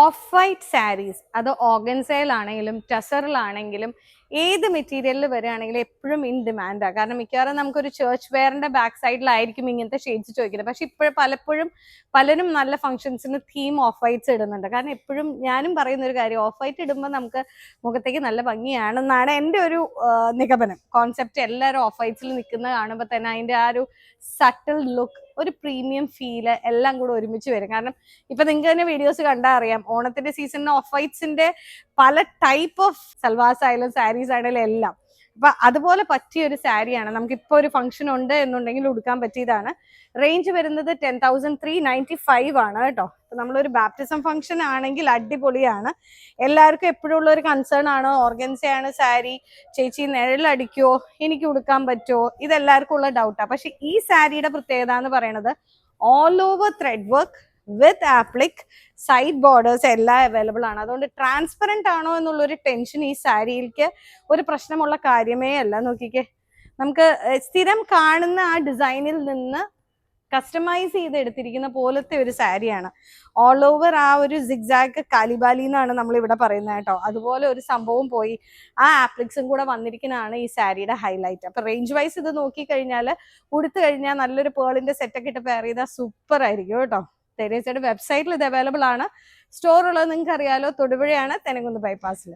Of white saris അത് ഓർഗൻസയിലാണെങ്കിലും ടസറിലാണെങ്കിലും ഏത് മെറ്റീരിയലിൽ വരികയാണെങ്കിലും എപ്പോഴും ഇൻ ഡിമാൻഡാണ്. കാരണം മിക്കവാറും നമുക്കൊരു ചേർച്ച് വെയറിന്റെ ബാക്ക് സൈഡിലായിരിക്കും ഇങ്ങനത്തെ ഷെയ്ഡ്സ് ചോദിക്കുന്നത്. പക്ഷെ പലപ്പോഴും പലരും നല്ല ഫംഗ്ഷൻസിന് തീം ഓഫ് വൈറ്റ്സ് ഇടുന്നുണ്ട്. കാരണം എപ്പോഴും ഞാനും പറയുന്ന ഒരു കാര്യം, ഓഫ് വൈറ്റ് ഇടുമ്പോൾ നമുക്ക് മുഖത്തേക്ക് നല്ല ഭംഗിയാണെന്നാണ് എൻ്റെ ഒരു നിഗമനം. കോൺസെപ്റ്റ് എല്ലാവരും ഓഫ് വൈറ്റ്സിൽ നിൽക്കുന്നത് കാണുമ്പോൾ തന്നെ അതിൻ്റെ ആ ഒരു സട്ടിൽ ലുക്ക്, ഒരു പ്രീമിയം ഫീല് എല്ലാം കൂടെ ഒരുമിച്ച് വരും. കാരണം ഇപ്പൊ നിങ്ങൾക്ക് തന്നെ വീഡിയോസ് കണ്ടാൽ അറിയാം, ഓണത്തിന്റെ സീസണിന് ഓഫ് വൈറ്റ്സിന്റെ പല ടൈപ്പ് ഓഫ് സൽവാസ് ആയാലും സാരീസ് ആയാലും എല്ലാം. അപ്പൊ അതുപോലെ പറ്റിയ ഒരു സാരിയാണ്. നമുക്കിപ്പോ ഒരു ഫംഗ്ഷൻ ഉണ്ട് എന്നുണ്ടെങ്കിൽ ഉടുക്കാൻ പറ്റിയതാണ്. റേഞ്ച് വരുന്നത് 10,395 ആണ് കേട്ടോ. അപ്പൊ നമ്മളൊരു ബാപ്റ്റിസം ഫംഗ്ഷൻ ആണെങ്കിൽ അടിപൊളിയാണ്. എല്ലാവർക്കും എപ്പോഴും ഉള്ള ഒരു കൺസേൺ ആണ്, ഓർഗൻസയാണ് സാരി, ചേച്ചി നിഴലടിക്കോ, എനിക്ക് ഉടുക്കാൻ പറ്റുമോ, ഇതെല്ലാവർക്കും ഉള്ള ഡൗട്ടാണ്. പക്ഷെ ഈ സാരിയുടെ പ്രത്യേകത എന്ന് പറയുന്നത് all over thread work with appliqué, side borders എല്ലാം അവൈലബിൾ ആണ്. അതുകൊണ്ട് ട്രാൻസ്പെറന്റ് ആണോ എന്നുള്ളൊരു ടെൻഷൻ ഈ സാരിയിലേക്ക് ഒരു പ്രശ്നമുള്ള കാര്യമേ അല്ല. നോക്കിക്കേ, നമുക്ക് സ്ഥിരം കാണുന്ന ആ ഡിസൈനിൽ നിന്ന് കസ്റ്റമൈസ് ചെയ്ത് എടുത്തിരിക്കുന്ന പോലത്തെ ഒരു സാരിയാണ്. ഓൾ ഓവർ ആ ഒരു സിഗ്സാഗ് കാലിബാലി എന്നാണ് നമ്മൾ ഇവിടെ പറയുന്നത് കേട്ടോ. അതുപോലെ ഒരു സംഭവം പോയി ആ ആപ്ലിക്സും കൂടെ വന്നിരിക്കുന്നതാണ് ഈ സാരിയുടെ ഹൈലൈറ്റ്. അപ്പൊ റേഞ്ച് വൈസ് ഇത് നോക്കിക്കഴിഞ്ഞാൽ ഉടുത്തു കഴിഞ്ഞാൽ നല്ലൊരു പേളിന്റെ സെറ്റൊക്കെ ഇട്ട് പെയർ ചെയ്താൽ സൂപ്പർ ആയിരിക്കും കേട്ടോ. തെരേസയുടെ വെബ്സൈറ്റിൽ ഇത് അവൈലബിൾ ആണ്. സ്റ്റോർ ഉള്ളത് നിങ്ങൾക്ക് അറിയാലോ, തൊടുപുഴയാണ്, തെനങ്കുന്ന് ബൈപ്പാസിൽ.